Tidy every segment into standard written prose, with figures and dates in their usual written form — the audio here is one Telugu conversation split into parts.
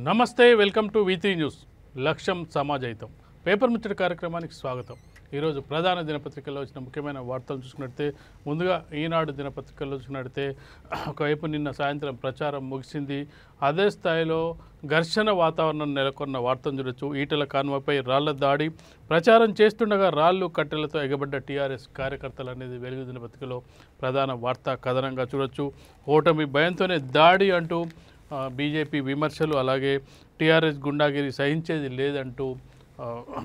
నమస్తే వెల్కమ్ టు V3 న్యూస్ లక్ష్యం సమాజహితం పేపర్ ముచ్చట కార్యక్రమానికి స్వాగతం। ఈరోజు ప్రధాన దినపత్రికల్లో వచ్చిన ముఖ్యమైన వార్తలు చూసుకున్నట్లయితే ముందుగా ఈనాడు దినపత్రికల్లో చూసుకున్నట్లయితే ఒకవైపు నిన్న సాయంత్రం ప్రచారం ముగిసింది, అదే స్థాయిలో ఘర్షణ వాతావరణం నెలకొన్న వార్తను చూడొచ్చు। ఈటెల కాన్వాయ్పై రాళ్ల దాడి, ప్రచారం చేస్తుండగా రాళ్లు కట్టెలతో ఎగబడ్డ టీఆర్ఎస్ కార్యకర్తలు అనేది వెలుగు దినపత్రికలో ప్రధాన వార్తా కథనంగా చూడొచ్చు। ఓటమి భయంతోనే దాడి అంటూ బీజేపీ విమర్శలు, అలాగే టీఆర్ఎస్ గుండాగిరి సహించేది లేదంటూ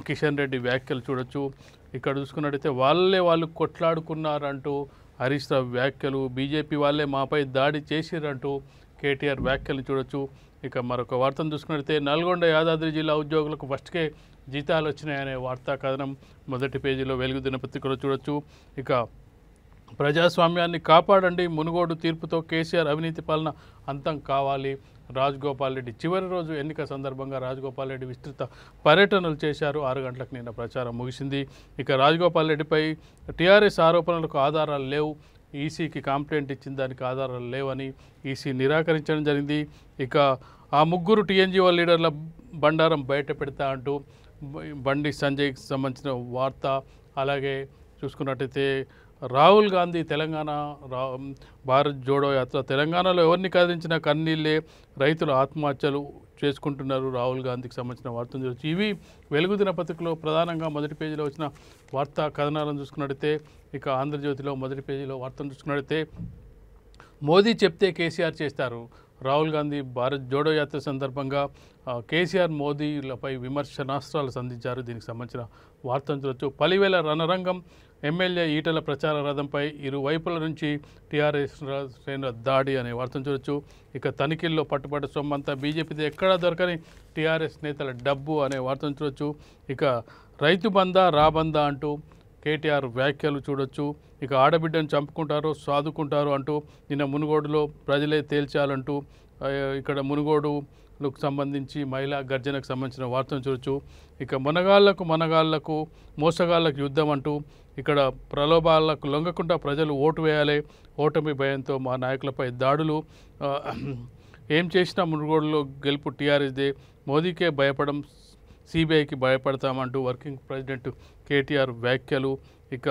కిషన్ రెడ్డి వ్యాఖ్యలు చూడొచ్చు। ఇక్కడ చూసుకున్నట్టయితే వాళ్ళు కొట్లాడుకున్నారంటూ హరీష్ రావు వ్యాఖ్యలు, బీజేపీ వాళ్ళే మాపై దాడి చేసిరంటూ కేటీఆర్ వ్యాఖ్యలు చూడొచ్చు। ఇక మరొక వార్తను చూసుకున్నట్టయితే నల్గొండ యాదాద్రి జిల్లా ఉద్యోగులకు ఫస్ట్కే జీతాలు వచ్చినాయనే వార్తా కథనం మొదటి పేజీలో వెలుగు దినపత్రికలో చూడొచ్చు। ఇక ప్రజాస్వామ్యాన్ని కాపాడండి, మునుగోడు తీర్పుతో కేసీఆర్ అవినీతి పాలన అంతం కావాలి, రాజగోపాల్ రెడ్డి చివరి రోజు ఎన్నిక సందర్భంగా రాజగోపాల్ రెడ్డి విస్తృత పర్యటనలు చేశారు। 6 గంటలకు నిన్న ప్రచారం ముగిసింది। ఇక రాజగోపాల్ రెడ్డిపై టీఆర్ఎస్ ఆరోపణలకు ఆధారాలు లేవు, ఈసీకి కంప్లైంట్ ఇచ్చిన దానికి ఆధారాలు లేవని ఈసీ నిరాకరించడం జరిగింది। ఇక ఆ ముగ్గురు టీఎన్జీఓ లీడర్ల బండారం బయట పెడతా అంటూ బండి సంజయ్కి సంబంధించిన వార్త, అలాగే చూసుకున్నట్టయితే రాహుల్ గాంధీ తెలంగాణ భారత్ జోడో యాత్ర, తెలంగాణలో ఎవరిని కదిలించినా కన్నీళ్ళే, రైతులు ఆత్మహత్యలు చేసుకుంటున్నారు, రాహుల్ గాంధీకి సంబంధించిన వార్తలు చూడొచ్చు। ఇవి వెలుగు దినపత్రికలో ప్రధానంగా మొదటి పేజీలో వచ్చిన వార్తా కథనాలను చూసుకున్నట్టయితే, ఇక ఆంధ్రజ్యోతిలో మొదటి పేజీలో వార్తను చూసుకున్నట్టయితే మోదీ చెప్తే కేసీఆర్ చేస్తారు, రాహుల్ గాంధీ భారత్ జోడో యాత్ర సందర్భంగా కేసీఆర్ మోదీలపై విమర్శనాస్త్రాలు సంధించారు, దీనికి సంబంధించిన వార్తను చూడొచ్చు। పలివేల రణరంగం, ఎమ్మెల్యే ఈటెల ప్రచార రథంపై ఇరువైపుల నుంచి టీఆర్ఎస్ శ్రేణుల దాడి అనే వార్తను చూడొచ్చు। ఇక తనిఖీల్లో పట్టుబడ్డ సొమ్మంతా బీజేపీది ఎక్కడా దొరకని టీఆర్ఎస్ నేతల డబ్బు అనే వార్తను చూడొచ్చు। ఇక రైతు బందా రాబందా అంటూ కేటీఆర్ వ్యాఖ్యలు చూడొచ్చు। ఇక ఆడబిడ్డను చంపుకుంటారో సాదుకుంటారో అంటూ నిన్న మునుగోడులో ప్రజలే తేల్చాలంటూ ఇక్కడ మునుగోడుకు సంబంధించి మహిళా గర్జనకు సంబంధించిన వార్తను చూడొచ్చు। ఇక మనగాళ్లకు మోసగాళ్లకు యుద్ధం అంటూ ఇక్కడ ప్రలోభాలకు లొంగకుండా ప్రజలు ఓటు వేయాలి, ఓటమి భయంతో మా నాయకులపై దాడులు, ఏం చేసినా మునుగోడులో గెలుపు టీఆర్ఎస్దే, మోదీకే భయపడం సిబిఐకి భయపడతామంటూ వర్కింగ్ ప్రెసిడెంట్ కేటీఆర్ వ్యాఖ్యలు। ఇక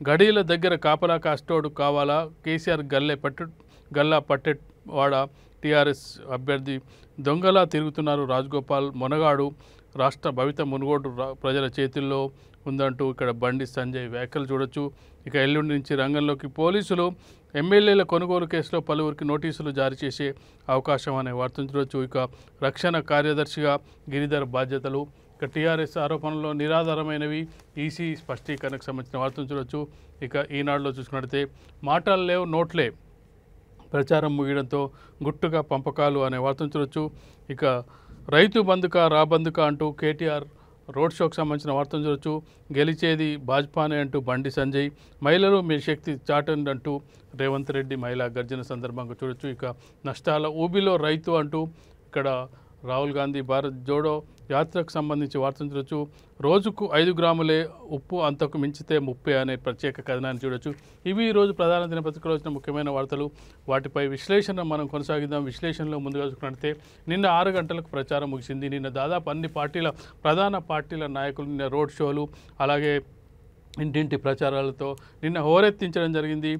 గడీల దగ్గర కాపలా కాస్టోడు కావాలా, కేసీఆర్ గల్లా పట్టేవాడ, టీఆర్ఎస్ అభ్యర్థి దొంగలా తిరుగుతున్నారు, రాజగోపాల్ మొనగాడు, రాష్ట్ర భవిత మునుగోడు ప్రజల చేతుల్లో ఉందంటూ ఇక్కడ బండి సంజయ్ వ్యాఖ్యలు చూడొచ్చు। ఇక ఎల్లుండి నుంచి రంగంలోకి పోలీసులు, ఎమ్మెల్యేల కొనుగోలు కేసులో పలువురికి నోటీసులు జారీ చేసే అవకాశం అనే వార్తను చూడొచ్చు। ఇక రక్షణ కార్యదర్శిగా గిరిధర్ బాధ్యతలు, ఇక టీఆర్ఎస్ ఆరోపణలో నిరాధారమైనవి, ఈసీ స్పష్టీకరణకు సంబంధించిన వార్తను చూడొచ్చు। ఇక ఈనాడులో చూసుకున్నట్లయితే మాటలు లేవు నోట్లే, ప్రచారం ముగియడంతో గుట్టుగా పంపకాలు అనే వార్తను చూడొచ్చు। ఇక రైతు బంధుక రాబందుక అంటూ కేటీఆర్ రోడ్ షోకి సంబంధించిన వార్తను చూడొచ్చు। గెలిచేది భాజపానే అంటూ బండి సంజయ్, మహిళలు మీ శక్తి చాటండి అంటూ రేవంత్ రెడ్డి మహిళా గర్జన సందర్భంగా చూడొచ్చు। ఇక నష్టాల ఊబిలో రైతు అంటూ ఇక్కడ రాహుల్ గాంధీ భారత్ జోడో యాత్రకు సంబంధించి వార్తను చూడొచ్చు। రోజుకు 5 గ్రాములే ఉప్పు, అంతకు మించితే ముప్పే అనే ప్రత్యేక కథనాన్ని చూడొచ్చు। ఇవి ఈరోజు ప్రధాన దినపత్రికలో వచ్చిన ముఖ్యమైన వార్తలు, వాటిపై విశ్లేషణ మనం కొనసాగిద్దాం। విశ్లేషణలో ముందుగా చూసుకున్నట్లయితే నిన్న 6 గంటలకు ప్రచారం ముగిసింది। నిన్న దాదాపు అన్ని ప్రధాన పార్టీల నాయకులు నిన్న రోడ్ షోలు, అలాగే ఇంటింటి ప్రచారాలతో నిన్న హోరెత్తించడం జరిగింది।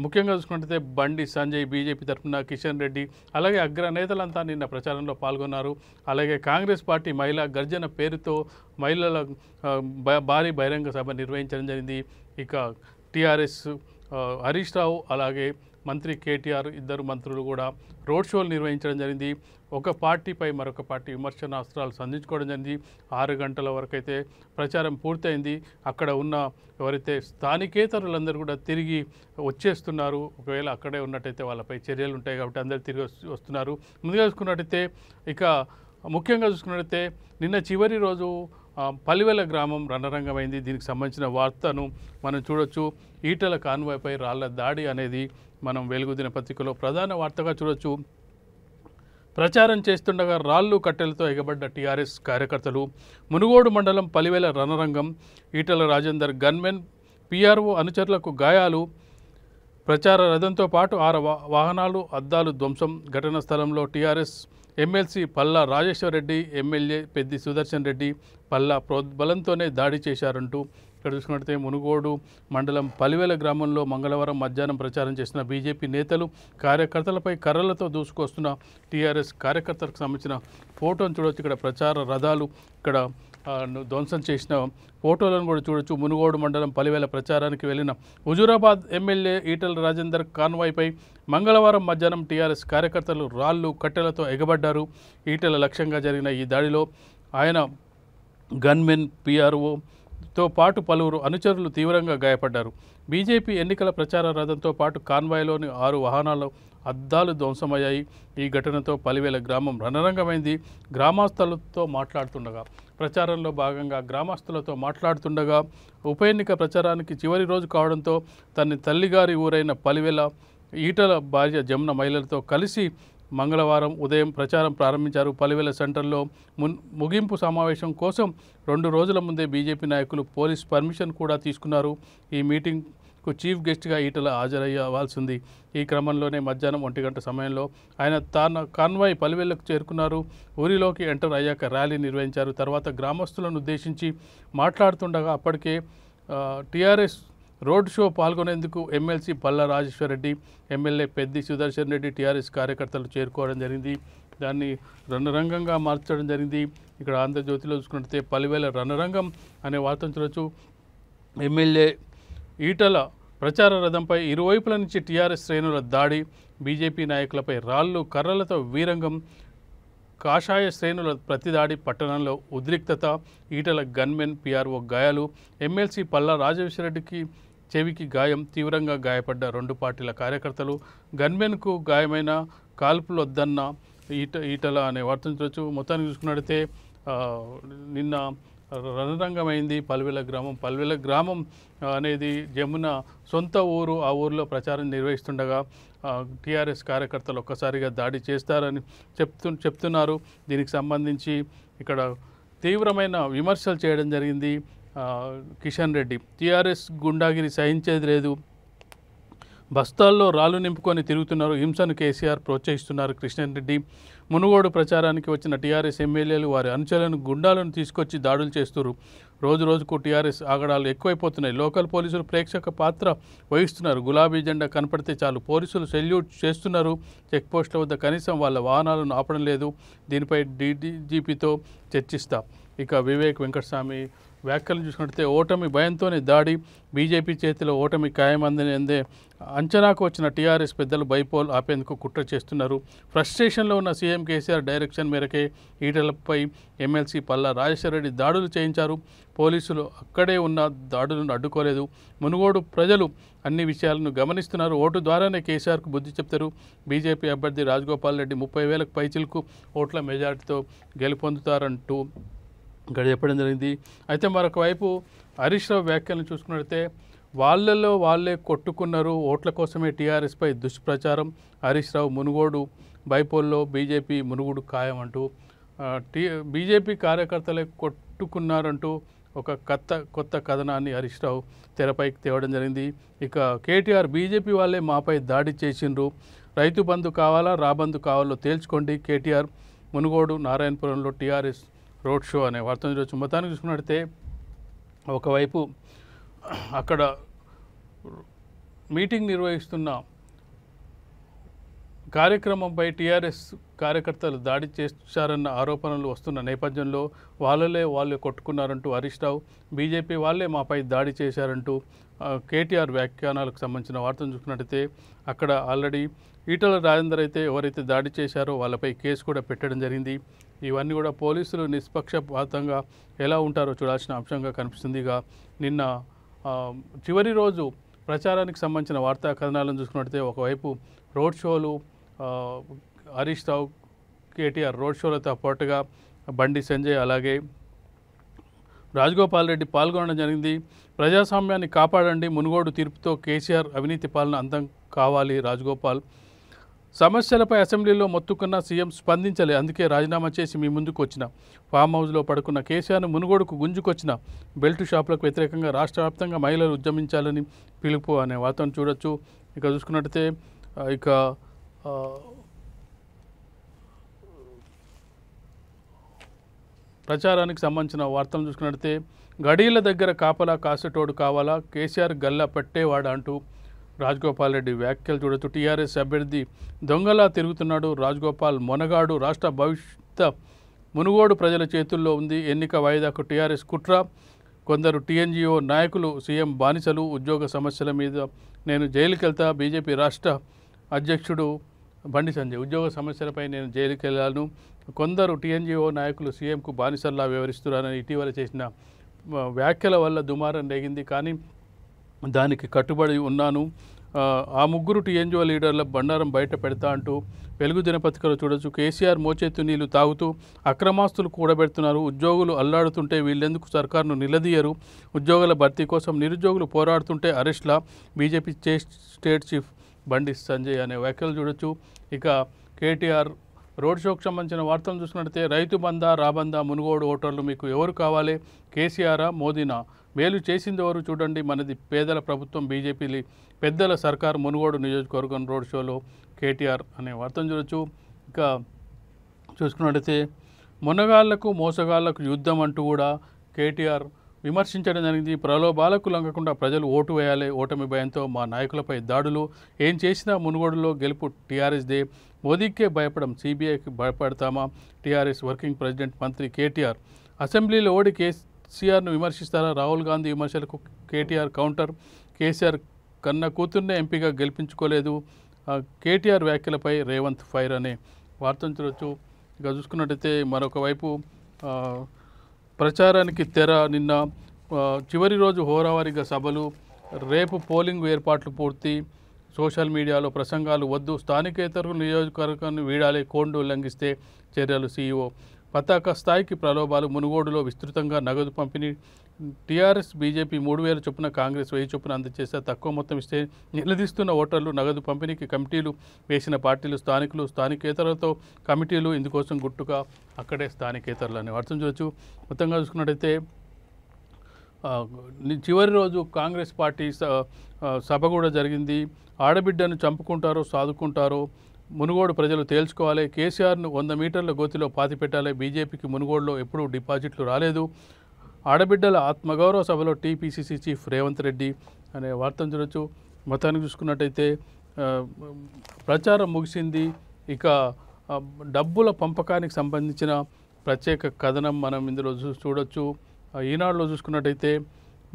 ముఖ్యంగా చూసుకుంటే బండి సంజయ్ బీజేపీ తరఫున, కిషన్ రెడ్డి అలాగే అగ్రనేతలంతా నిన్న ప్రచారంలో పాల్గొన్నారు। అలాగే కాంగ్రెస్ పార్టీ మహిళా గర్జన పేరుతో మహిళల భారీ బహిరంగ సభ నిర్వహించడం జరిగింది। ఇక టీఆర్ఎస్ హరీష్ రావు అలాగే మంత్రి కేటీఆర్ ఇద్దరు మంత్రులు కూడా రోడ్ షోలు నిర్వహించడం జరిగింది। ఒక పార్టీపై మరొక పార్టీ విమర్శనాస్త్రాలు సంధించుకోవడం జరిగింది। 6 గంటల వరకు అయితే ప్రచారం పూర్తయింది। అక్కడ ఉన్న ఎవరైతే స్థానికేతరులందరూ కూడా తిరిగి వచ్చేస్తున్నారు, ఒకవేళ అక్కడే ఉన్నట్టయితే వాళ్ళపై చర్యలు ఉంటాయి కాబట్టి అందరూ తిరిగి వస్తున్నారు। ముందుగా చూసుకున్నట్టయితే ఇక ముఖ్యంగా చూసుకున్నట్టయితే నిన్న చివరి రోజు పలివెల గ్రామం రణరంగమైంది, దీనికి సంబంధించిన వార్తను మనం చూడొచ్చు। ఈటెల కాన్వాయ్పై రాళ్ల దాడి అనేది మనం వెలుగు దినపత్రికలో ప్రధాన వార్తగా చూడొచ్చు। ప్రచారం చేస్తుండగా రాళ్లు కట్టెలతో ఎగబడ్డ టీఆర్ఎస్ కార్యకర్తలు, మునుగోడు మండలం పలివెల రణరంగం, ఈటెల రాజేందర్ గన్మెన్, పీఆర్ఓ అనుచరులకు గాయాలు, ప్రచార రథంతో పాటు 6 వాహనాలు అద్దాలు ధ్వంసం. ఘటనా స్థలంలో టీఆర్ఎస్ ఎమ్మెల్సీ పల్లా రాజేశ్వరరెడ్డి, ఎమ్మెల్యే పెద్ది సుదర్శన్ రెడ్డి పల్లా ప్రోద్బలంతోనే దాడి చేశారంటూ ఇక్కడ చూసుకున్నట్లయితే మునుగోడు మండలం పలివెల గ్రామంలో మంగళవారం మధ్యాహ్నం ప్రచారం చేసిన బీజేపీ నేతలు కార్యకర్తలపై కర్రలతో దూసుకొస్తున్న టీఆర్ఎస్ కార్యకర్తలకు సంబంధించిన ఫోటోను చూడవచ్చు. ఇక్కడ ప్రచార రథాలు ఇక్కడ ధ్వంసం చేసిన ఫోటోలను కూడా చూడొచ్చు. మునుగోడు మండలం పలివెల ప్రచారానికి వెళ్లిన హుజూరాబాద్ ఎమ్మెల్యే ఈటల రాజేందర్ కాన్వాయ్పై మంగళవారం మధ్యాహ్నం టీఆర్ఎస్ కార్యకర్తలు రాళ్లు కట్టెలతో ఎగబడ్డారు. ఈటల లక్ష్యంగా జరిగిన ఈ దాడిలో ఆయన గన్మెన్, పీఆర్ఓతో పాటు పలువురు అనుచరులు తీవ్రంగా గాయపడ్డారు. బీజేపీ ఎన్నికల ప్రచార రథంతో పాటు కాన్వాయ్లోని 6 వాహనాలు అద్దాలు ధ్వంసమయ్యాయి. ఈ ఘటనతో పలివెల గ్రామం రణరంగమైంది. గ్రామస్తులతో మాట్లాడుతుండగా ప్రచారంలో భాగంగా ఉప ఎన్నిక ప్రచారానికి చివరి రోజు కావడంతో తన తల్లిగారి ఊరైన పలివెల ఈటల భార్య జమున మహిళలతో కలిసి మంగళవారం ఉదయం ప్రచారం ప్రారంభించారు. పలివెల సెంటర్లో ముగింపు సమావేశం కోసం 2 రోజుల ముందే బీజేపీ నాయకులు పోలీస్ పర్మిషన్ కూడా తీసుకున్నారు. ఈ మీటింగ్కు చీఫ్ గెస్ట్గా ఈటల హాజరయ్యవలసింది. ఈ క్రమంలోనే మధ్యాహ్నం 1 గంట సమయంలో ఆయన తన కాన్వాయ్ పలివెలకు చేరుకున్నారు. ఊరిలోకి ఎంటర్ అయ్యాక ర్యాలీ నిర్వహించారు. తర్వాత గ్రామస్తులను ఉద్దేశించి మాట్లాడుతుండగా అప్పటికే టీఆర్ఎస్ రోడ్ షో పాల్గొనేందుకు MLC Palla Rajeshwar Reddy, MLA Peddi Sudarshan Reddy TRS కార్యకర్తలు చేరుకోవడం జరిగింది. దాన్ని రణరంగంగా మార్చడం జరిగింది. ఇక్కడ ఆంధ్రజ్యోతిలో చూసుకుంటే పలివెల రణరంగం అనే వార్తను చూడవచ్చు. ఎమ్మెల్యే ఈటల ప్రచార రథంపై ఇరువైపుల నుంచి టీఆర్ఎస్ శ్రేణుల దాడి, బీజేపీ నాయకులపై రాళ్లు కర్రలతో వీరంగం, కాషాయ శ్రేణుల ప్రతిదాడి, పట్టణంలో ఉద్రిక్తత, ఈటల గన్మెన్, పీఆర్ఓ గాయాలు, ఎమ్మెల్సీ పల్లా రాజేశ్వరరెడ్డికి చెవికి గాయం, తీవ్రంగా గాయపడ్డ 2 పార్టీల కార్యకర్తలు, గన్మెన్కు గాయమైన, కాల్పులొద్దన్న ఈటల అనే వార్తను చూడవచ్చు. మొత్తానికి చూసుకున్నట్లయితే నిన్న రణరంగమైంది పలివెల గ్రామం అనేది జమున సొంత ఊరు. ఆ ఊరిలో ప్రచారం నిర్వహిస్తుండగా టీఆర్ఎస్ కార్యకర్తలు ఒక్కసారిగా దాడి చేస్తారని చెప్తున్నారు. దీనికి సంబంధించి ఇక్కడ తీవ్రమైన విమర్శలు చేయడం జరిగింది. కిషన్ రెడ్డి టీఆర్ఎస్ గుండాగిరి సహించేది లేదు, బస్తాల్లో రాళ్ళు నింపుకొని తిరుగుతున్నారు, హింసను కేసీఆర్ ప్రోత్సహిస్తున్నారు. కిషన్ రెడ్డి మునుగోడు ప్రచారానికి వచ్చిన టీఆర్ఎస్ ఎమ్మెల్యేలు వారి అనుచరులను గుండాలను తీసుకొచ్చి దాడులు చేస్తున్నారు. రోజు రోజుకు టీఆర్ఎస్ ఆగడాలు ఎక్కువైపోతున్నాయి. లోకల్ పోలీసులు ప్రేక్షక పాత్ర వహిస్తున్నారు. గులాబీ జెండా కనపడితే చాలు పోలీసులు సెల్యూట్ చేస్తున్నారు. చెక్పోస్టుల వద్ద కనీసం వాళ్ళ వాహనాలను ఆపడం లేదు. దీనిపై డీజీపీతో చర్చిస్తా. ఇక వివేక్ వెంకటస్వామి వ్యాఖ్యలను చూసుకుంటే ఓటమి భయంతోనే దాడి, బీజేపీ చేతిలో ఓటమి ఖాయమందని అంచనాకు వచ్చిన టీఆర్ఎస్ పెద్దలు బైపోల్ ఆపేందుకు కుట్ర చేస్తున్నారు. ఫ్రస్ట్రేషన్లో ఉన్న సీఎం కేసీఆర్ డైరెక్షన్ మేరకే ఈటలపై ఎమ్మెల్సీ పల్లా రాజేశ్వరరెడ్డి దాడులు చేయించారు. పోలీసులు అక్కడే ఉన్న దాడులను అడ్డుకోలేదు. మునుగోడు ప్రజలు అన్ని విషయాలను గమనిస్తున్నారు. ఓటు ద్వారానే కేసీఆర్కు బుద్ధి చెప్తారు. బీజేపీ అభ్యర్థి రాజగోపాల్ రెడ్డి 30,000 పైచిలకు ఓట్ల మెజార్టీతో గెలుపొందుతారంటూ ఇక్కడ చెప్పడం జరిగింది. అయితే మరొక వైపు హరీష్ రావు వ్యాఖ్యలను చూసుకున్నట్లయితే వాళ్ళల్లో వాళ్ళే కొట్టుకున్నారు, ఓట్ల కోసమే టీఆర్ఎస్పై దుష్ప్రచారం. హరీష్ రావు మునుగోడు బైపోల్లో బీజేపీ మునుగోడు ఖాయం అంటూ బీజేపీ కార్యకర్తలే కొట్టుకున్నారంటూ ఒక కొత్త కథనాన్ని హరీష్ రావు తెరపైకి తేవడం జరిగింది. ఇక కేటీఆర్ బీజేపీ వాళ్ళే మాపై దాడి చేసిండ్రు, రైతు బంధు కావాలా రాబంధు కావాలో తేల్చుకోండి. కేటీఆర్ మునుగోడు నారాయణపురంలో టీఆర్ఎస్ రోడ్ షో అనే వార్తను ఈరోజు మొత్తానికి చూసుకున్నట్లయితే ఒకవైపు అక్కడ మీటింగ్ నిర్వహిస్తున్న కార్యక్రమంపై టీఆర్ఎస్ కార్యకర్తలు దాడి చేశారన్న ఆరోపణలు వస్తున్న నేపథ్యంలో వాళ్ళే కొట్టుకున్నారంటూ హరీష్ రావు, బీజేపీ వాళ్ళే మాపై దాడి చేశారంటూ కేటీఆర్ వ్యాఖ్యానాలకు సంబంధించిన వార్తను చూసుకున్నట్టయితే అక్కడ ఆల్రెడీ ఈటల రాజేందర్ అయితే ఎవరైతే దాడి చేశారో వాళ్ళపై కేసు కూడా పెట్టడం జరిగింది. ఇవన్నీ కూడా పోలీసులు నిష్పక్షపాతంగా ఎలా ఉంటారో చూడాల్సిన అంశంగా కనిపిస్తుంది. ఇక నిన్న చివరి రోజు ప్రచారానికి సంబంధించిన వార్తా కథనాలను చూసుకున్నట్టయితే ఒకవైపు రోడ్ షోలు, హరీష్ రావు కేటీఆర్ రోడ్ షోలతో పాటుగా బండి సంజయ్ అలాగే రాజగోపాల్ రెడ్డి పాల్గొనడం జరిగింది. ప్రజాస్వామ్యాన్ని కాపాడండి, మునుగోడు తీర్పుతో కేసీఆర్ అవినీతి పాలన అంతం కావాలి. రాజగోపాల్ సమస్యలపై అసెంబ్లీలో మొత్తుకున్న సీఎం స్పందించలే, అందుకే రాజీనామా చేసి మీ ముందుకు వచ్చిన. ఫామ్ హౌస్లో పడుకున్న కేసీఆర్ను మునుగోడుకు గుంజుకొచ్చిన. బెల్ట్ షాపులకు వ్యతిరేకంగా రాష్ట్ర వ్యాప్తంగా మహిళలు ఉద్యమించాలని పిలుపు అనే వార్తను చూడొచ్చు. ఇక చూసుకున్నట్టయితే ఇక ప్రచారానికి సంబంధించిన వార్తలను చూసుకున్నట్టయితే గడీల దగ్గర కాపలా కాసేటోడు కావాలా, కేసీఆర్ గల్లా పెట్టేవాడు అంటూ రాజగోపాల్ రెడ్డి వ్యాఖ్యలు చూడొచ్చు. టీఆర్ఎస్ అభ్యర్థి దొంగలా తిరుగుతున్నాడు రాజగోపాల్ మొనగాడు, రాష్ట్ర భవిష్యత్ మునుగోడు ప్రజల చేతుల్లో ఉంది. ఎన్నిక వాయిదాకు టీఆర్ఎస్ కుట్ర. కొందరు టీఎన్జిఓ నాయకులు సీఎం బానిసలు. ఉద్యోగ సమస్యల మీద నేను జైలుకి వెళ్తా. బీజేపీ రాష్ట్ర అధ్యక్షుడు బండి సంజయ్, ఉద్యోగ సమస్యలపై నేను జైలుకి వెళ్ళాను. కొందరు టీఎన్జిఓ నాయకులు సీఎంకు బానిసల్లా వ్యవహరిస్తున్నారని ఇటీవల చేసిన వ్యాఖ్యల వల్ల దుమారం రేగింది. కానీ దానికి కట్టుబడి ఉన్నాను. ఆ ముగ్గురు టీఎన్జిఓ లీడర్ల బండారం బయట పెడతా అంటూ వెలుగు దినపత్రికలో చూడొచ్చు. కేసీఆర్ మోచేతు నీళ్లు తాగుతూ అక్రమాస్తులు కూడబెడుతున్నారు. ఉద్యోగులు అల్లాడుతుంటే వీళ్ళెందుకు సర్కారును నిలదీయరు. ఉద్యోగుల భర్తీ కోసం నిరుద్యోగులు పోరాడుతుంటే అరెస్ట్లా. BJP state chief Bandi Sanjay అనే వ్యాఖ్యలు చూడొచ్చు. ఇక కేటీఆర్ రోడ్ షోకి సంబంధించిన వార్తలు చూసినట్టయితే రైతు బందా రాబందా మునుగోడు ఓటర్లు మీకు ఎవరు కావాలి, కేసీఆరా మోదీనా, మేలు చేసింది ఎవరు చూడండి, మనది పేదల ప్రభుత్వం, బీజేపీ పెద్దల సర్కారు, మునుగోడు నియోజకవర్గం రోడ్ షోలో కేటీఆర్ అనే వార్తను చూడొచ్చు. ఇక చూసుకున్నట్టయితే మునగాళ్లకు మోసగాళ్లకు యుద్ధం అంటూ కూడా కేటీఆర్ విమర్శించడం జరిగింది. ప్రలోభాలకు లొంగకుండా ప్రజలు ఓటు వేయాలి. ఓటమి భయంతో మా నాయకులపై దాడులు. ఏం చేసినా మునుగోడులో గెలుపు టీఆర్ఎస్దే. మోదీకే భయపడం, సిబిఐకి భయపడతామా. టీఆర్ఎస్ వర్కింగ్ ప్రెసిడెంట్ మంత్రి కేటీఆర్ అసెంబ్లీలో ఓడి కేసీఆర్ను విమర్శిస్తారా. రాహుల్ గాంధీ విమర్శలకు కేటీఆర్ కౌంటర్. కేసీఆర్ కన్న కూతుర్నే ఎంపీగా గెలిపించుకోలేదు. కేటీఆర్ వ్యాఖ్యలపై రేవంత్ ఫైర్ అనే వార్తను చూడొచ్చు. ఇక చూసుకున్నట్టయితే మరొక వైపు ప్రచారానికి తెర. నిన్న చివరి రోజు హోరావారీగా సభలు. రేపు పోలింగ్ ఏర్పాట్లు పూర్తి. సోషల్ మీడియాలో ప్రసంగాలు వద్దు. స్థానికేతరులు నియోజకవర్గాన్ని వీడాలి. కోడ్ను ఉల్లంఘిస్తే చర్యలు. సీఈఓ పతాక స్థాయికి ప్రలోభాలు. మునుగోడులో విస్తృతంగా నగదు పంపిణీ. టీఆర్ఎస్ బీజేపీ 3,000 చొప్పున, కాంగ్రెస్ 1,000 చొప్పున అందజేస్తే తక్కువ మొత్తం ఇస్తే నిలదీస్తున్న ఓటర్లు. నగదు పంపిణీకి కమిటీలు వేసిన పార్టీలు. స్థానికులు స్థానికేతరులతో కమిటీలు. ఇందుకోసం గుట్టుగా అక్కడే స్థానికేతరులు అనే వార్తను చూడొచ్చు. మొత్తంగా చూసుకున్నట్టయితే చివరి రోజు కాంగ్రెస్ పార్టీ సభ కూడా జరిగింది. ఆడబిడ్డను చంపుకుంటారో సాదుకుంటారో మునుగోడు ప్రజలు తేల్చుకోవాలి. కేసీఆర్ను 100 మీటర్ల గోతిలో పాతిపెట్టాలి. బీజేపీకి మునుగోడులో ఎప్పుడూ డిపాజిట్లు రాలేదు. ఆడబిడ్డల ఆత్మగౌరవ సభలో టీపీసీసీ చీఫ్ రేవంత్ రెడ్డి అనే వార్తను చూడొచ్చు. మొత్తానికి చూసుకున్నట్టయితే ప్రచారం ముగిసింది. ఇక డబ్బుల పంపకానికి సంబంధించిన ప్రత్యేక కథనం మనం ఇందులో చూడొచ్చు. ఈనాడులో చూసుకున్నట్టయితే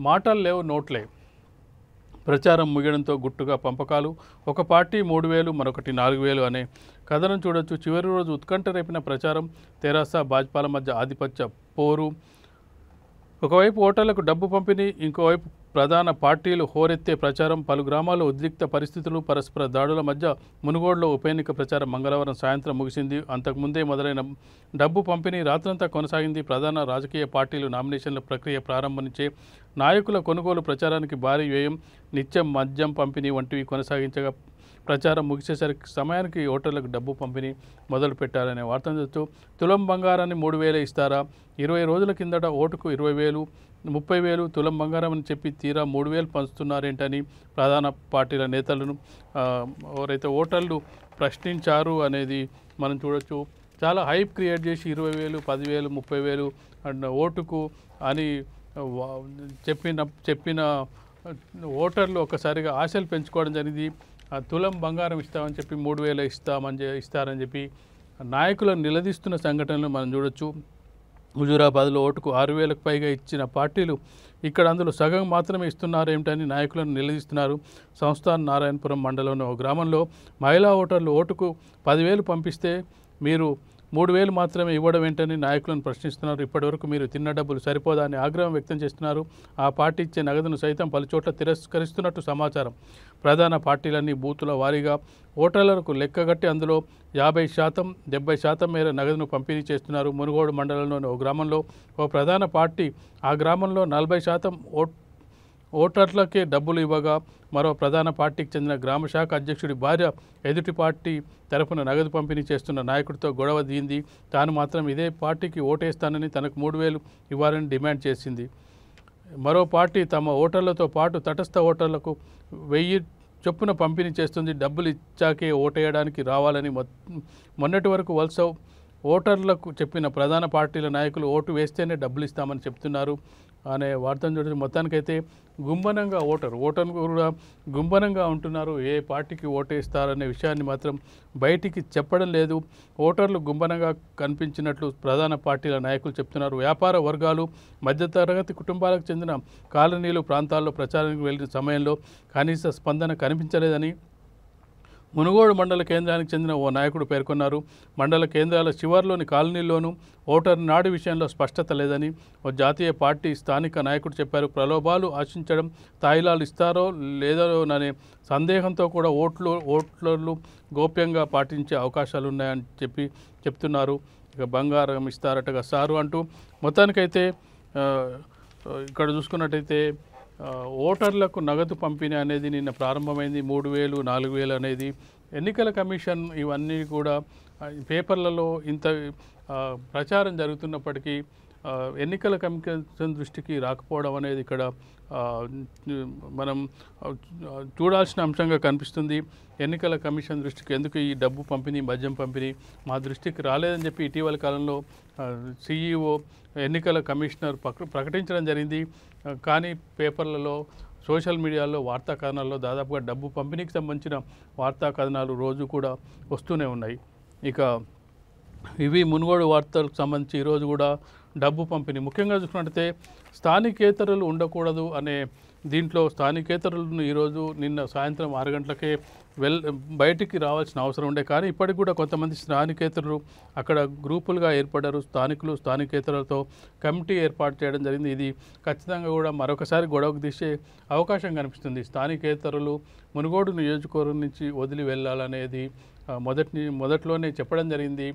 మాటలు లేవు నోట్లే. ప్రచారం ముగియడంతో గుట్టుగా పంపకాలు. ఒక పార్టీ 3,000, మరొకటి 4,000 అనే కథనం చూడొచ్చు. చివరి రోజు ఉత్కంఠ రేపిన ప్రచారం. తెరాస భాజపాల మధ్య ఆధిపత్య పోరు. ఒకవైపు ఓటర్లకు డబ్బు పంపిణీ, ఇంకోవైపు ప్రధాన పార్టీలు హోరెత్తే ప్రచారం. పలు గ్రామాల్లో ఉద్రిక్త పరిస్థితులు. పరస్పర దాడుల మధ్య మునుగోడులో ఉప ఎన్నిక ప్రచారం మంగళవారం సాయంత్రం ముగిసింది. అంతకుముందే మొదలైన డబ్బు పంపిణీ రాత్రంతా కొనసాగింది. ప్రధాన రాజకీయ పార్టీలు నామినేషన్ల ప్రక్రియ ప్రారంభం నుంచే నాయకుల కొనుగోలు, ప్రచారానికి భారీ వ్యయం, నిత్యం మద్యం పంపిణీ వంటివి కొనసాగించగా ప్రచారం ముగిసేసరికి సమయానికి ఓటర్లకు డబ్బు పంపిణీ మొదలు పెట్టారనే వార్తను చూస్తూ తులం బంగారాన్ని 3,000 ఇస్తారా. 20 రోజుల కిందట ఓటుకు 20,000, 30,000 తులం బంగారం అని చెప్పి తీరా 3,000 పంచుతున్నారేంటని ప్రధాన పార్టీల నేతలను ఎవరైతే ఓటర్లు ప్రశ్నించారు అనేది మనం చూడొచ్చు. చాలా హైప్ క్రియేట్ చేసి 20,000, 10,000, 30,000 అండ్ ఓటుకు అని చెప్పిన ఓటర్లు ఒకసారిగా ఆశలు పెంచుకోవడం జరిగింది. తులం బంగారం ఇస్తామని చెప్పి 3,000 ఇస్తారని చెప్పి నాయకులను నిలదీస్తున్న సంఘటనలు మనం చూడొచ్చు. హుజూరాబాద్లో ఓటుకు 6,000కు పైగా ఇచ్చిన పార్టీలు ఇక్కడ అందులో సగం మాత్రమే ఇస్తున్నారేమిటని నాయకులను నిలదీస్తున్నారు. సంస్థాన్ నారాయణపురం మండలంలో ఒక గ్రామంలో మహిళా ఓటర్లు ఓటుకు 10,000 పంపిస్తే మీరు 3,000 మాత్రమే ఇవ్వడం ఏంటని నాయకులను ప్రశ్నిస్తున్నారు. ఇప్పటివరకు మీరు తిన్న డబ్బులు సరిపోదా అని ఆగ్రహం వ్యక్తం చేస్తున్నారు. ఆ పార్టీ ఇచ్చే నగదును సైతం పలుచోట్ల తిరస్కరిస్తున్నట్టు సమాచారం. ప్రధాన పార్టీలన్నీ బూతుల వారీగా ఓటర్లకు లెక్కగట్టి అందులో 50%, 70% మేర నగదును పంపిణీ చేస్తున్నారు. మునుగోడు మండలంలోని ఓ గ్రామంలో ఓ ప్రధాన పార్టీ ఆ గ్రామంలో 40% ఓటర్లకే డబ్బులు ఇవ్వగా మరో ప్రధాన పార్టీకి చెందిన గ్రామ శాఖ అధ్యక్షుడి భార్య ఎదుటి పార్టీ తరఫున నగదు పంపిణీ చేస్తున్న నాయకుడితో గొడవ దిగింది. తాను మాత్రం ఇదే పార్టీకి ఓటేస్తానని తనకు 3,000 ఇవ్వాలని డిమాండ్ చేసింది. మరో పార్టీ తమ ఓటర్లతో పాటు తటస్థ ఓటర్లకు 1000 చొప్పున పంపిణీ చేస్తుంది. డబ్బులు ఇచ్చాకే ఓటేయడానికి రావాలని మొన్నటి వరకు వలస ఓటర్లకు చెప్పిన ప్రధాన పార్టీల నాయకులు ఓటు వేస్తేనే డబ్బులు ఇస్తామని చెప్తున్నారు అనే వార్తను చూసి మొత్తానికైతే గుంబనంగా ఓటరు కూడా గుంబనంగా ఉంటున్నారు. ఏ పార్టీకి ఓటేస్తారనే విషయాన్ని మాత్రం బయటికి చెప్పడం లేదు. ఓటర్లు గుంబనంగా కనిపించినట్లు ప్రధాన పార్టీల నాయకులు చెప్తున్నారు. వ్యాపార వర్గాలు, మధ్యతరగతి కుటుంబాలకు చెందిన కాలనీలు ప్రాంతాల్లో ప్రచారానికి వెళ్ళిన సమయంలో కనీస స్పందన కనిపించలేదని మునుగోడు మండల కేంద్రానికి చెందిన ఓ నాయకుడు పేర్కొన్నారు. మండల కేంద్రాల శివార్లోని కాలనీల్లోనూ ఓటర్ నాడు విషయంలో స్పష్టత లేదని ఓ జాతీయ పార్టీ స్థానిక నాయకుడు చెప్పారు. ప్రలోభాలు ఆశించడం, తాయిలాలు ఇస్తారో లేదోననే సందేహంతో కూడా ఓట్లర్లు గోప్యంగా పాటించే అవకాశాలు ఉన్నాయని చెప్తున్నారు. ఇక బంగారం ఇస్తారటగా సారు అంటూ మొత్తానికైతే ఇక్కడ చూసుకున్నట్టయితే ఓటర్లకు నగదు పంపిణీ అనేది నిన్న ప్రారంభమైంది. 3,000, 4,000 అనేది ఎన్నికల కమిషన్ ఇవన్నీ కూడా పేపర్లలో ఇంత ప్రచారం జరుగుతున్నప్పటికీ ఎన్నికల కమిషన్ దృష్టికి రాకపోవడం అనేది ఇక్కడ మనం చూడాల్సిన అంశంగా కనిపిస్తుంది. ఎన్నికల కమిషన్ దృష్టికి ఎందుకు ఈ డబ్బు పంపిణీ, మద్యం పంపిణీ మా దృష్టికి రాలేదని చెప్పి ఇటీవల కాలంలో CEO ఎన్నికల కమిషనర్ ప్రకటించడం జరిగింది. కానీ పేపర్లలో, సోషల్ మీడియాలో, వార్తా కథనాల్లో దాదాపుగా డబ్బు పంపిణీకి సంబంధించిన వార్తా కథనాలు రోజు కూడా వస్తూనే ఉన్నాయి. ఇక ఇవి మునుగోడు వార్తలకు సంబంధించి ఈరోజు కూడా డబ్బు పంపిణీ ముఖ్యంగా చూసుకున్నట్టయితే స్థానికేతరులు ఉండకూడదు అనే దీంట్లో స్థానికేతరులను ఈరోజు నిన్న సాయంత్రం 6 గంటలకే బయటికి రావాల్సిన అవసరం ఉండే. కానీ ఇప్పటికి కూడా కొంతమంది స్థానికేతరులు అక్కడ గ్రూపులుగా ఏర్పడ్డారు. స్థానికులు స్థానికేతరులతో కమిటీ ఏర్పాటు చేయడం జరిగింది. ఇది ఖచ్చితంగా కూడా మరొకసారి గొడవకు తీసే అవకాశం కనిపిస్తుంది. స్థానికేతరులు మునుగోడు నియోజకవర్గం నుంచి వదిలి వెళ్ళాలనేది మొదట్లోనే చెప్పడం జరిగింది.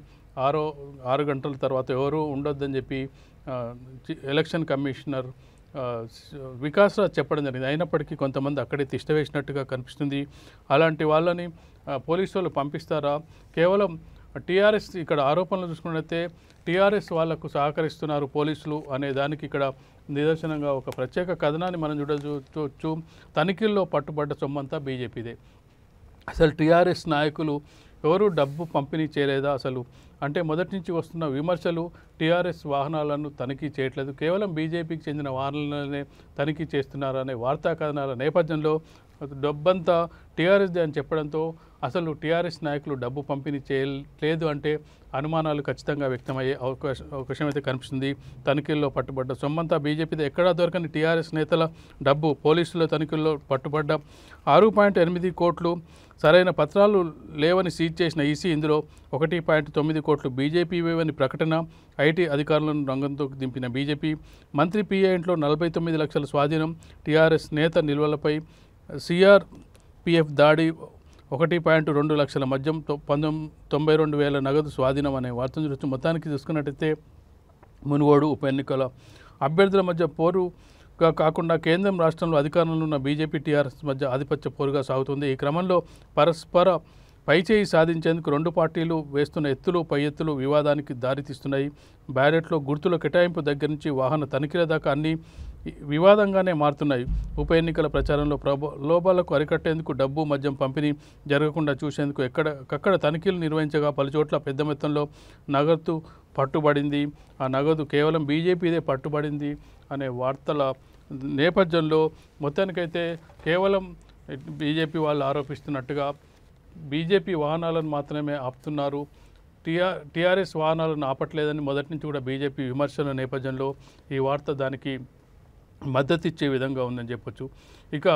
6 గంటల తర్వాత ఎవరు ఉండొద్దని చెప్పి ఎలక్షన్ కమిషనర్ వికాస్ రాజ్ చెప్పడం జరిగింది. అయినప్పటికీ కొంతమంది అక్కడే తిష్టవేసినట్టుగా కనిపిస్తుంది. అలాంటి వాళ్ళని పోలీసు వాళ్ళు పంపిస్తారా? కేవలం టీఆర్ఎస్ ఇక్కడ ఆరోపణలు చూసుకున్నట్లయితే టీఆర్ఎస్ వాళ్లకు సహకరిస్తున్నారు పోలీసులు అనే దానికి ఇక్కడ నిదర్శనంగా ఒక ప్రత్యేక కథనాన్ని మనం చూడవచ్చు. తనిఖీల్లో పట్టుబడ్డ సొమ్మంతా బీజేపీదే. అసలు టీఆర్ఎస్ నాయకులు ఎవరు డబ్బు పంపిణీ చేయలేదా? అసలు అంటే మొదటి నుంచి వస్తున్న విమర్శలు టీఆర్ఎస్ వాహనాలను తనిఖీ చేయట్లేదు, కేవలం బీజేపీకి చెందిన వాహనాలనే తనిఖీ చేస్తున్నారనే వార్తా కథనాల నేపథ్యంలో డబ్బంతా టీఆర్ఎస్దే అని చెప్పడంతో అసలు టీఆర్ఎస్ నాయకులు డబ్బు పంపిణీ చేయలేదు అంటే అనుమానాలు ఖచ్చితంగా వ్యక్తమయ్యే అవకాశం అయితే కనిపిస్తుంది. తనిఖీల్లో పట్టుబడ్డ సొమ్మంతా బీజేపీదే. ఎక్కడా దొరకని టీఆర్ఎస్ నేతల డబ్బు పోలీసుల తనిఖీల్లో పట్టుబడ్డ 6.8 కోట్లు సరైన పత్రాలు లేవని సీజ్ చేసిన ఈసీ. ఇందులో 1.9 కోట్లు బీజేపీవేవని ప్రకటన. ఐటీ అధికారులను రంగంలోకి దింపిన బీజేపీ. మంత్రి పిఏ ఇంట్లో 49 లక్షల స్వాధీనం. టీఆర్ఎస్ నేత నిల్వలపై CRPF దాడి. 1.2 లక్షల మద్యం, 92,000 నగదు స్వాధీనం అనే వార్తను చూసి మొత్తానికి చూసుకున్నట్టయితే మునుగోడు ఉప ఎన్నికల అభ్యర్థుల మధ్య పోరుగా కాకుండా కేంద్రం రాష్ట్రంలో అధికారంలో ఉన్న బీజేపీ టీఆర్ఎస్ మధ్య ఆధిపత్య పోరుగా సాగుతుంది. ఈ క్రమంలో పరస్పర పైచేయి సాధించేందుకు రెండు పార్టీలు వేస్తున్న ఎత్తులు పై ఎత్తులు వివాదానికి దారితీస్తున్నాయి. బ్యాలెట్లో గుర్తుల కేటాయింపు దగ్గర నుంచి వాహన తనిఖీల దాకా అన్నీ వివాదంగానే మారుతున్నాయి. ఉప ఎన్నికల ప్రచారంలో లోపాలకు అరికట్టేందుకు డబ్బు, మద్యం పంపిణీ జరగకుండా చూసేందుకు ఎక్కడెక్కడ తనిఖీలు నిర్వహించగా పలుచోట్ల పెద్ద మొత్తంలో నగదు పట్టుబడింది. ఆ నగదు కేవలం బీజేపీదే పట్టుబడింది అనే వార్తల నేపథ్యంలో మొత్తానికైతే కేవలం బీజేపీ వాళ్ళు ఆరోపిస్తున్నట్టుగా బీజేపీ వాహనాలను మాత్రమే ఆపుతున్నారు, టీఆర్ఎస్ వాహనాలను ఆపట్లేదని మొదటి నుంచి కూడా బీజేపీ విమర్శల నేపథ్యంలో ఈ వార్త దానికి మద్దతు ఇచ్చే విధంగా ఉందని చెప్పొచ్చు. ఇక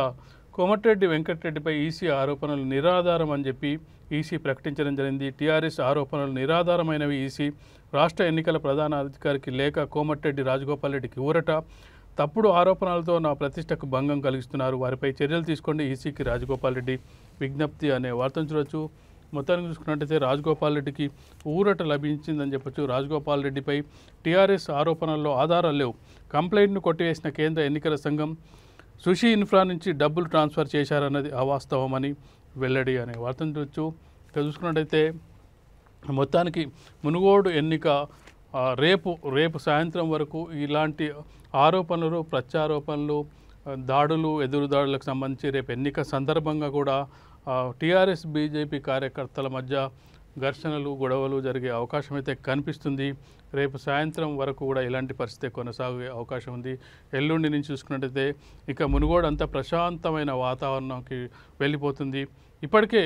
కోమటిరెడ్డి వెంకటరెడ్డిపై ఈసీ ఆరోపణలు నిరాధారం అని చెప్పి ఈసీ ప్రకటించడం జరిగింది. టీఆర్ఎస్ ఆరోపణలు నిరాధారమైనవి. ఈసీ రాష్ట్ర ఎన్నికల ప్రధాన అధికారికి లేఖ. కోమటిరెడ్డి రాజగోపాల్ రెడ్డికి ఊరట. తప్పుడు ఆరోపణలతో నా ప్రతిష్టకు భంగం కలిగిస్తున్నారు, వారిపై చర్యలు తీసుకోండి ఈసీకి రాజగోపాల్ రెడ్డి విజ్ఞప్తి అనే వార్తను చూడవచ్చు. మొత్తానికి చూసుకున్నట్టయితే రాజగోపాల్ రెడ్డికి ఊరట లభించిందని చెప్పొచ్చు. రాజగోపాల్ రెడ్డిపై టీఆర్ఎస్ ఆరోపణల్లో ఆధారాలు లేవు. కంప్లైంట్ను కొట్టివేసిన కేంద్ర ఎన్నికల సంఘం సుషి ఇన్ఫ్రా నుంచి డబ్బులు ట్రాన్స్ఫర్ చేశారన్నది అవాస్తవమని వెల్లడి అనే వార్తను చూడొచ్చు. ఇక్కడ చూసుకున్నట్టయితే మొత్తానికి మునుగోడు ఎన్నిక రేపు సాయంత్రం వరకు ఇలాంటి ఆరోపణలు ప్రత్యారోపణలు దాడులు ఎదురుదాడులకు సంబంధించి రేపు ఎన్నిక సందర్భంగా కూడా టీఆర్ఎస్ బీజేపీ కార్యకర్తల మధ్య ఘర్షణలు గొడవలు జరిగే అవకాశం అయితే కనిపిస్తుంది. రేపు సాయంత్రం వరకు కూడా ఇలాంటి పరిస్థితి కొనసాగే అవకాశం ఉంది. ఎల్లుండి నుంచి చూసుకున్నట్టయితే ఇక మునుగోడు అంతా ప్రశాంతమైన వాతావరణంకి వెళ్ళిపోతుంది. ఇప్పటికే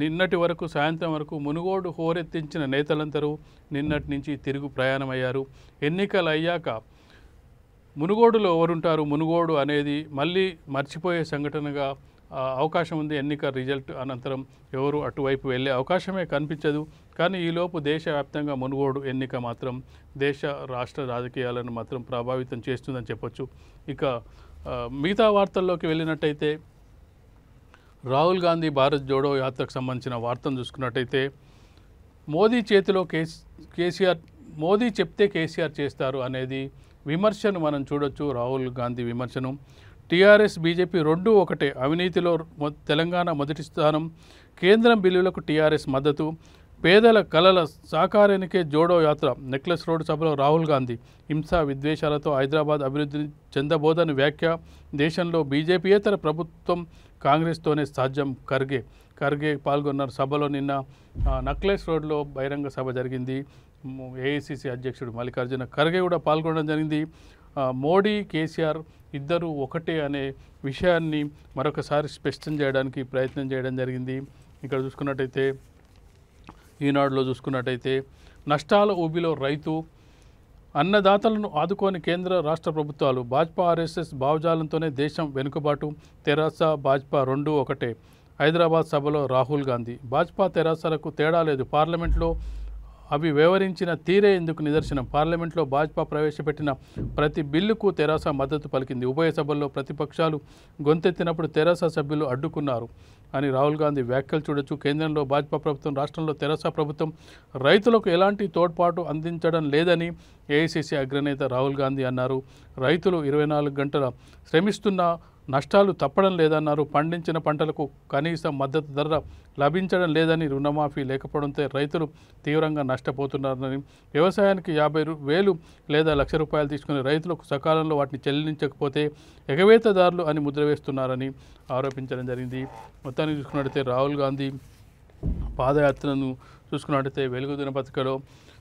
నిన్నటి వరకు సాయంత్రం వరకు మునుగోడు హోరెత్తించిన నేతలందరూ నిన్నటి నుంచి తిరుగు ప్రయాణం అయ్యారు. ఎన్నికలు అయ్యాక మునుగోడులో ఎవరుంటారు, మునుగోడు అనేది మళ్ళీ మర్చిపోయే సంఘటనగా అవకాశం ఉంది. ఎన్నిక రిజల్ట్ అనంతరం ఎవరు అటువైపు వెళ్ళే అవకాశమే కనిపించదు. కానీ ఈలోపు దేశవ్యాప్తంగా మునుగోడు ఎన్నిక మాత్రం దేశ రాష్ట్ర రాజకీయాలను మాత్రం ప్రభావితం చేస్తుందని చెప్పొచ్చు. ఇక మిగతా వార్తల్లోకి వెళ్ళినట్టయితే రాహుల్ గాంధీ భారత్ జోడో యాత్రకు సంబంధించిన వార్తను చూసుకున్నట్టయితే మోదీ చేతిలో కేసీఆర్, మోదీ చెప్తే కేసీఆర్ చేస్తారు అనేది విమర్శను మనం చూడొచ్చు. రాహుల్ గాంధీ విమర్శను టీఆర్ఎస్ బీజేపీ రెండూ ఒకటే, అవినీతిలో తెలంగాణ మొదటి స్థానం, కేంద్రం బిల్లులకు టీఆర్ఎస్ మద్దతు, పేదల కలల సాకారానికే జోడో యాత్ర, నెక్లెస్ రోడ్ సభలో రాహుల్ గాంధీ, హింసా విద్వేషాలతో హైదరాబాద్ అభివృద్ధి చెందబోదని వ్యాఖ్య, దేశంలో బీజేపీయేతర ప్రభుత్వం కాంగ్రెస్తోనే సాధ్యం, ఖర్గే పాల్గొన్నారు. సభలో నిన్న నెక్లెస్ రోడ్లో బహిరంగ సభ జరిగింది. ఏఐసిసి అధ్యక్షుడు మల్లికార్జున ఖర్గే కూడా పాల్గొనడం జరిగింది. మోడీ కేసీఆర్ ఇద్దరు ఒకటే అనే విషయాన్ని మరొకసారి స్పష్టం చేయడానికి ప్రయత్నం చేయడం జరిగింది. ఇక్కడ చూసుకున్నట్టయితే ఈనాడులో చూసుకున్నట్టయితే నష్టాల ఊబిలో రైతు, అన్నదాతలను ఆదుకోని కేంద్ర రాష్ట్ర ప్రభుత్వాలు, భాజపా ఆర్ఎస్ఎస్ భావజాలంతోనే దేశం వెనుకబాటు, తెరాస భాజపా రెండూ ఒకటే, హైదరాబాద్ సభలో రాహుల్ గాంధీ, భాజపా తెరాసలకు తేడా లేదు, పార్లమెంట్లో అవి వివరించిన తీరే ఎందుకు నిదర్శనం, పార్లమెంట్లో భాజపా ప్రవేశపెట్టిన ప్రతి బిల్లుకు తెరాస మద్దతు పలికింది, ఉభయ సభల్లో ప్రతిపక్షాలు గొంతెత్తినప్పుడు తెరాస సభ్యులు అడ్డుకున్నారు అని రాహుల్ గాంధీ వ్యాఖ్యలు చూడొచ్చు. కేంద్రంలో భాజపా ప్రభుత్వం, రాష్ట్రంలో తెరాస ప్రభుత్వం రైతులకు ఎలాంటి తోడ్పాటు అందించడం లేదని ఏఐసిసి అగ్రనేత రాహుల్ గాంధీ అన్నారు. రైతులు 24 గంటల శ్రమిస్తున్నా నష్టాలు తప్పడం లేదన్నారు. పండించిన పంటలకు కనీస మద్దతు ధర లభించడం లేదని, రుణమాఫీ లేకపోవడంతో రైతులు తీవ్రంగా నష్టపోతున్నారని, వ్యవసాయానికి 50,000 లేదా ₹1,00,000 తీసుకుని రైతులకు సకాలంలో వాటిని చెల్లించకపోతే ఎగవేతదారులు అని ముద్ర వేస్తున్నారని ఆరోపించడం జరిగింది. మొత్తానికి చూసుకున్నట్టయితే రాహుల్ గాంధీ పాదయాత్రను చూసుకున్నట్టయితే వెలుగు దినపత్రికలో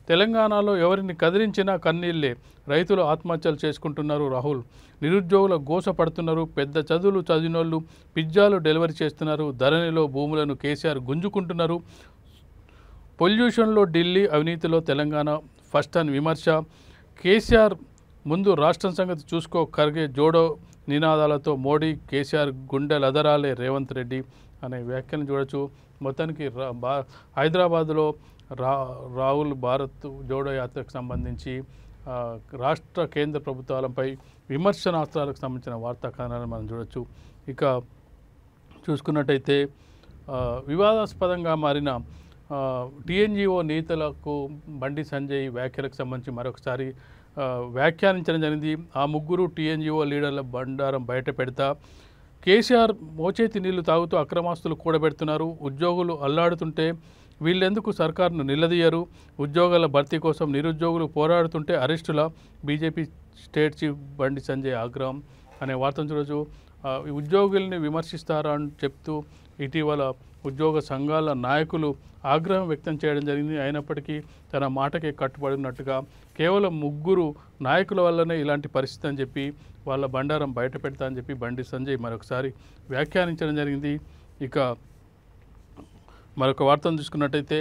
తెలంగాణలో ఎవరిని కదిలించినా కన్నీళ్లే, రైతులు ఆత్మహత్యలు చేసుకుంటున్నారు రాహుల్, నిరుద్యోగుల గోస పడుతున్నారు, పెద్ద చదువులు చదివినోళ్ళు పిజ్జాలు డెలివరీ చేస్తున్నారు, ధరణిలో భూములను కేసీఆర్ గుంజుకుంటున్నారు, పొల్యూషన్లో ఢిల్లీ, అవినీతిలో తెలంగాణ ఫస్ట్ అని విమర్శ, కేసీఆర్ ముందు రాష్ట్రం సంగతి చూసుకో, ఖర్గే జోడో నినాదాలతో మోడీ కేసీఆర్ గుండెలదరాలే రేవంత్ రెడ్డి అనే వ్యాఖ్యను చూడొచ్చు. మొత్తానికి హైదరాబాద్లో రాహుల్ భారత్ జోడో యాత్రకు సంబంధించి రాష్ట్ర కేంద్ర ప్రభుత్వాలపై విమర్శనాస్త్రాలకు సంబంధించిన వార్తా కథనాలను మనం చూడొచ్చు. ఇక చూసుకున్నట్టయితే వివాదాస్పదంగా మారిన టీఎన్జిఓ నేతలకు బండి సంజయ్ వ్యాఖ్యలకు సంబంధించి మరొకసారి వ్యాఖ్యానించడం జరిగింది. ఆ ముగ్గురు టీఎన్జిఓ లీడర్ల బండారం బయట పెడతా, కేసీఆర్ మోచేతి నీళ్లు తాగుతూ అక్రమాస్తులు కూడబెడుతున్నారు, ఉద్యోగులు అల్లాడుతుంటే వీళ్ళెందుకు సర్కారును నిలదీయరు, ఉద్యోగాల భర్తీ కోసం నిరుద్యోగులు పోరాడుతుంటే అరెస్టుల, BJP state chief Bandi Sanjay ఆగ్రహం అనే వార్తను చూడొచ్చు. ఉద్యోగుల్ని విమర్శిస్తారా అని చెప్తూ ఇటీవల ఉద్యోగ సంఘాల నాయకులు ఆగ్రహం వ్యక్తం చేయడం జరిగింది. అయినప్పటికీ తన మాటకే కట్టుబడినట్టుగా కేవలం ముగ్గురు నాయకుల వల్లనే ఇలాంటి పరిస్థితి అని చెప్పి వాళ్ళ బండారం బయట పెడతా అని చెప్పి బండి సంజయ్ మరొకసారి వ్యాఖ్యానించడం జరిగింది. ఇక మరొక వార్తను చూసుకున్నట్టయితే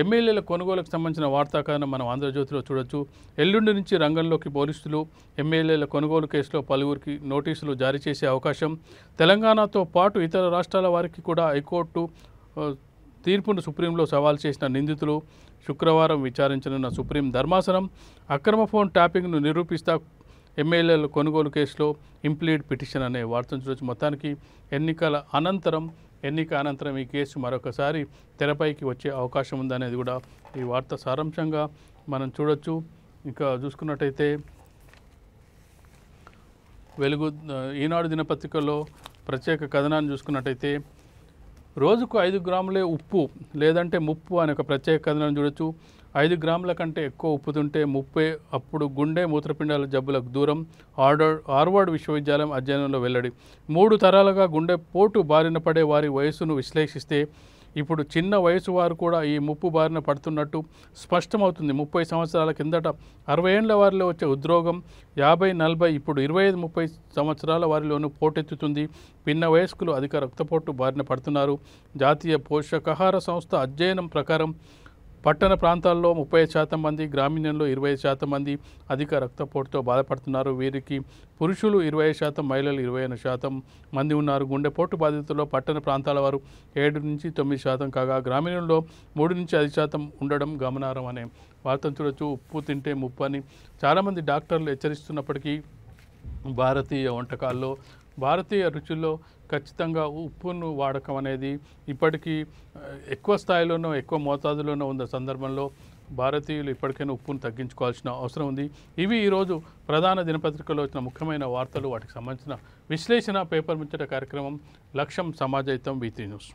ఎమ్మెల్యేల కొనుగోలుకు సంబంధించిన వార్తాకథనం మనం ఆంధ్రజ్యోతిలో చూడొచ్చు. ఎల్లుండి నుంచి రంగంలోకి పోలీసులు, ఎమ్మెల్యేల కొనుగోలు కేసులో పలువురికి నోటీసులు జారీ చేసే అవకాశం, తెలంగాణతో పాటు ఇతర రాష్ట్రాల వారికి కూడా హైకోర్టు తీర్పును సుప్రీంలో సవాల్ చేసిన నిందితులు శుక్రవారం విచారించనున్న సుప్రీం ధర్మాసనం, అక్రమ ఫోన్ ట్యాపింగ్ను నిరూపిస్తా ఎమ్మెల్యేల కొనుగోలు కేసులో ఇంప్లీడ్ పిటిషన్ అనే వార్తను చూడొచ్చు. మొత్తానికి ఎన్నిక అనంతరం ఈ కేసు మరొకసారి తెరపైకి వచ్చే అవకాశం ఉందనేది కూడా ఈ వార్త సారాంశంగా మనం చూడొచ్చు. ఇంకా చూసుకున్నట్టయితే ఈనాడు దినపత్రికలో ప్రత్యేక కథనాన్ని చూసుకున్నట్టయితే రోజుకు 5 గ్రాములే ఉప్పు లేదంటే ముప్పు అనే ఒక ప్రత్యేక కథనాన్ని చూడొచ్చు. 5 గ్రాముల కంటే ఎక్కువ ఉప్పు తింటే ముప్పే, అప్పుడు గుండె మూత్రపిండాల జబ్బులకు దూరం. హార్వర్డ్ విశ్వవిద్యాలయం అధ్యయనంలో వెల్లడి. 3 తరాలుగా గుండె పోటు బారిన పడే వారి వయసును విశ్లేషిస్తే ఇప్పుడు చిన్న వయసు వారు కూడా ఈ ముప్పు బారిన పడుతున్నట్టు స్పష్టమవుతుంది. 30 సంవత్సరాల కిందట 60 ఏళ్ల వారిలో వచ్చే ఉద్రోగం 50-40, ఇప్పుడు 25-30 సంవత్సరాల వారిలోనూ పోటెత్తుతుంది. పిన్న వయస్కులు అధిక రక్తపోటు బారిన పడుతున్నారు. జాతీయ పోషకాహార సంస్థ అధ్యయనం ప్రకారం పట్టణ ప్రాంతాల్లో 35% మంది, గ్రామీణంలో 25% మంది అధిక రక్తపోటుతో బాధపడుతున్నారు. వీరికి పురుషులు 20%, మహిళలు 25% మంది ఉన్నారు. గుండెపోటు బాధితుల్లో పట్టణ ప్రాంతాల వారు 7-9% కాగా గ్రామీణంలో 3-5% ఉండడం గమనార్హం అనే వార్తను చూడొచ్చు. ఉప్పు తింటే ముప్పు అని చాలామంది డాక్టర్లు హెచ్చరిస్తున్నప్పటికీ భారతీయ వంటకాల్లో, భారతీయ రుచుల్లో ఖచ్చితంగా ఉప్పును వాడకం అనేది ఇప్పటికీ ఎక్కువ స్థాయిలోనో ఎక్కువ మోతాదులోనో ఉన్న సందర్భంలో భారతీయులు ఇప్పటికైనా ఉప్పును తగ్గించుకోవాల్సిన అవసరం ఉంది. ఇవి ఈరోజు ప్రధాన దినపత్రికలో వచ్చిన ముఖ్యమైన వార్తలు, వాటికి సంబంధించిన విశ్లేషణ పేపర్ ముచ్చట కార్యక్రమం. లక్ష్యం సమాజహితం, V3 న్యూస్.